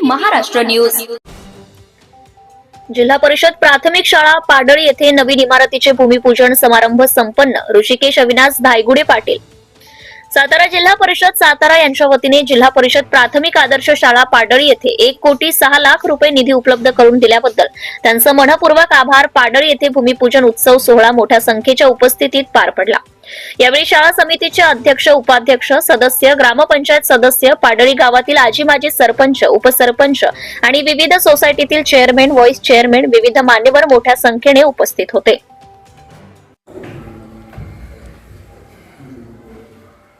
Maharashtra news. जिल्हा परिषद प्राथमिक शाळा पाडळी येथे नवीन इमारतीचे भूमिपूजन समारंभ संपन्न। ऋषिकेश अविनाश धायगुडे पाटील। सातारा जिल्हा परिषद सातारा यांच्या वतीने जिल्हा परिषद प्राथमिक आदर्श शाळा पाडळी येथे 1,06,00,000 रुपये निधी उपलब्ध करून दिल्याबद्दल त्यांचा मनपूर्वक आभार। पाडळी येथे भूमिपूजन उत्सव सोहळा मोठ्या संख्येच्या उपस्थितीत पार पडला। यावेळी शाळा समितीचे अध्यक्ष, उपाध्यक्ष, सदस्य, ग्रामपंचायत सदस्य, पाडळी गावातील आजी माजी सरपंच, उपसरपंच आणि विविध सोसायटीतील चेअरमॅन, व्हाईस चेअरमॅन, विविध मान्यवर मोठ्या संख्येने उपस्थित होते।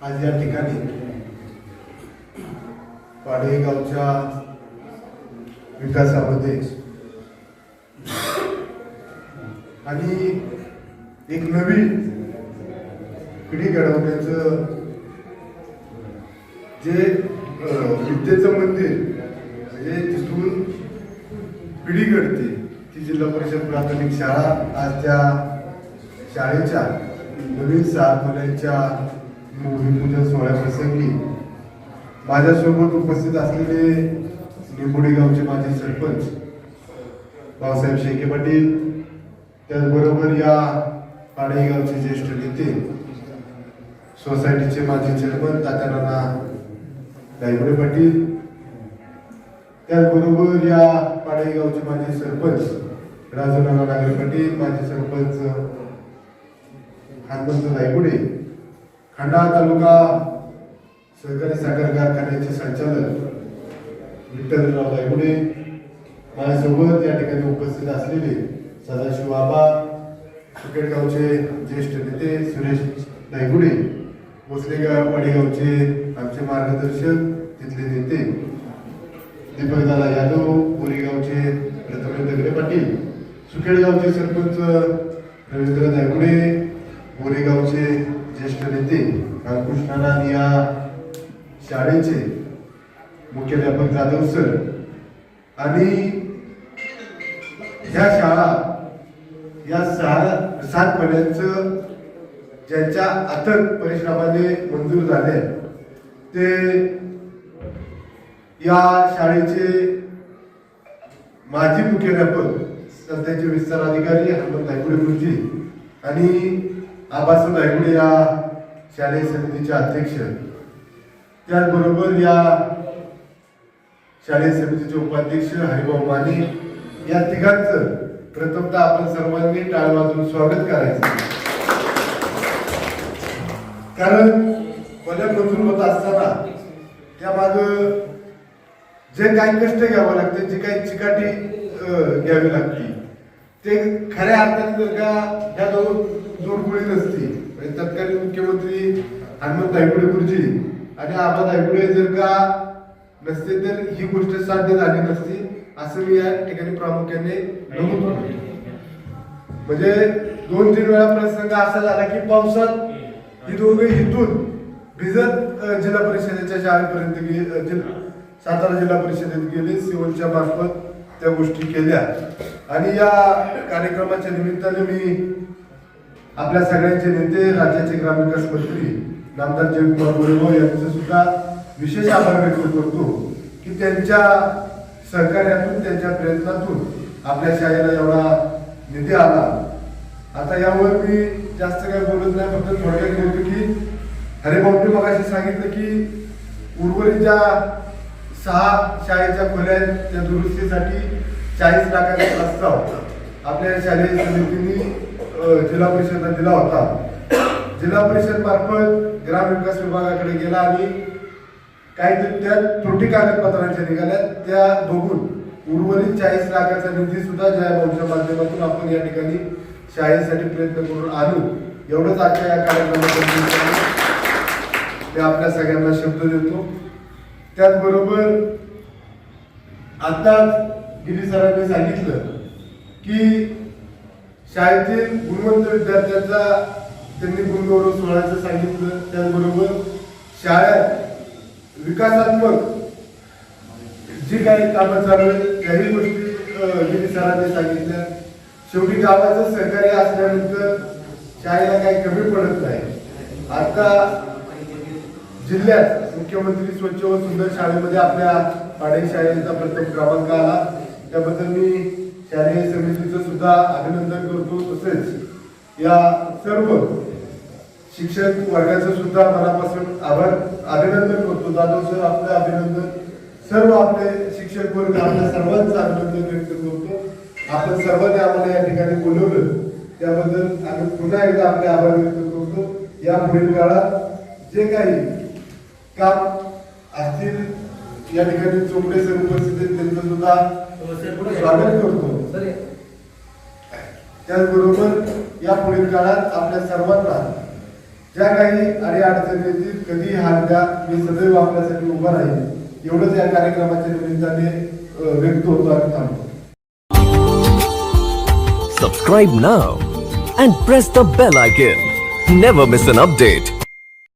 आज या ठिकाणी पाडळी गावच्या विकासामध्ये आणि एक नवी पिढी घडवण्याचं जे विद्येचं मंदिर म्हणजे जिथून पिढी घडते ती जिल्हा परिषद प्राथमिक शाळा। आज त्या शाळेच्या नवीन 6 खोल्यांच्या भूमिपूजन सोहळ्याप्रसंगी माझ्यासोबत उपस्थित असलेले निंबोडी गावचे माजी सरपंच भाऊसाहेब शेके पाटील, त्याचबरोबर या पाडळी गावचे ज्येष्ठ नेते, सोसायटीचे माजी चेअरमन तात्यानाना धायगुडे पाटील, त्याचबरोबर या पाडळी गावचे माजी सरपंच राजूनाना नागरे पाटील, माजी सरपंच हनुमंत धायगुडे, खंडाळा तालुका सहकारी साखर कारखान्याचे संचालक विठ्ठलराव धायगुडे, माझ्यासोबत या ठिकाणी उपस्थित असलेले सदाशिव बाबा, सुकेडगावचे ज्येष्ठ नेते सुरेश धायगुडे, भोसलेगाव पाडेगावचे आमचे मार्गदर्शक तिथले नेते दीपकदादा यादव, बोरीगावचे प्रथमेश दगडे पाटील, सुकेडगावचे सरपंच रवींद्र धायगुडे, बोरीगावचे ज्येष्ठ नेते रामकृष्णाना, या शाळेचे मुख्याध्यापक जाधव सर आणि ह्या शाळा या 7 खोल्यांचं ज्यांच्या अथक परिश्रमाने मंजूर झाले ते या शाळेचे माजी मुख्याध्यापक, सध्याचे विस्तार अधिकारी हनुमंत धायगुडे गुरुजी आणि आबासाहेब धायगुडे या शालेय समितीचे अध्यक्ष, त्याचबरोबर या शालेय समितीचे उपाध्यक्ष हरिभाऊ माने, या तिघांचं प्रथमतः आपण सर्वांनी टाळ वाजवून स्वागत करायचं। कारण खोल्या मंजूर होत असताना त्यामाग जे काही कष्ट घ्यावं लागते, जे काही चिकाटी घ्यावी लागते, ते खऱ्या अर्थाने जर का ह्या जोडगोळी नसती, म्हणजे तत्कालीन मुख्यमंत्री हनुमंत धायगुडे गुरुजी आणि आबा धायगुडे जर का नसते तर ही गोष्ट साध्य झाली नसती, असं मी या ठिकाणी प्रामुख्याने नमूद करतो। म्हणजे 2-3 वेळा प्रसंग असा झाला की पावसात ही दोघे इथून भिजत जिल्हा परिषदेच्या शाळेपर्यंत सातारा जिल्हा परिषदेत गेले, सिव्हिलच्या मार्फत त्या गोष्टी केल्या। आणि या कार्यक्रमाच्या निमित्ताने मी आपल्या सगळ्यांचे नेते, राज्याचे ग्रामविकास मंत्री नामदार जयकुमार गोरेगाव यांचे सुद्धा विशेष आभार व्यक्त करतो की त्यांच्या सहकार्यातून, त्यांच्या प्रयत्नातून आपल्या शाळेला एवढा निधी आला। आता यावर मी जास्त काही बोलत नाही, फक्त थोडक्यात बोलतो की हरिभाऊने मगाशी सांगितलं की उर्वरित ज्या 6 शाळेच्या खोल्या त्या दुरुस्तीसाठी 40 लाखाचा प्रस्ताव आपल्या शालेय समितीने जिल्हा परिषदेला दिला होता। जिल्हा परिषद मार्फत ग्रामविकास विभागाकडे गेला आणि काहीतरी त्या त्रुटी कागदपत्रांच्या निघाल्या, त्या बघून उर्वरित 40 लाखाचा निधी सुद्धा जयभाऊच्या माध्यमातून आपण या ठिकाणी शाळेसाठी प्रयत्न करून आणू, एवढंच आजच्या या कार्यक्रमात मी आपल्या सगळ्यांना शब्द देतो। त्याचबरोबर आता गिरी सरांनी सांगितलं की शाळेतील गुणवंत विद्यार्थ्यांचा त्यांनी गुणगौरव सोहळ्याचं सांगितलं, त्याचबरोबर शाळेत विकासात्मक जी काही कामं चालू आहेत त्याही गोष्टी गिरी सरांनी सांगितल्या। शेवटी गावाचं सहकार्य असल्यानंतर शाळेला काही कमी पडत नाही। आता जिल्ह्यात मुख्यमंत्री स्वच्छ व सुंदर शाळेमध्ये आपल्या पाडे शाळेचा प्रथम क्रमांक आला, त्याबद्दल मी शालेय समितीचं सुद्धा अभिनंदन करतो. तसेच या सर्व शिक्षक वर्गाचं सुद्धा मनापासून अभिनंदन करतो. जाधव सर आपलं अभिनंदन, सर्व आपले शिक्षक वर्ग आपल्या सर्वांचं अभिनंदन व्यक्त करतो. आपण सर्वांनी आम्हाला या ठिकाणी बोलवलं त्याबद्दल आम्ही पुन्हा एकदा आपले आभार व्यक्त करतो. या पुढील काळात जे काही काम असतील या ठिकाणी चोपडे सर उपस्थित आहेत त्यांचं सुद्धा स्वागत करतो. त्याचबरोबर या पुढील काळात आपल्या सर्वांना ज्या काही अडचणी येतील कधी हात द्या, मी सदैव आपल्यासाठी उभा राहील. एवढंच या कार्यक्रमाच्या निमित्ताने व्यक्त होतो आणि थांबतो. Subscribe now and press the bell icon. Never miss an update.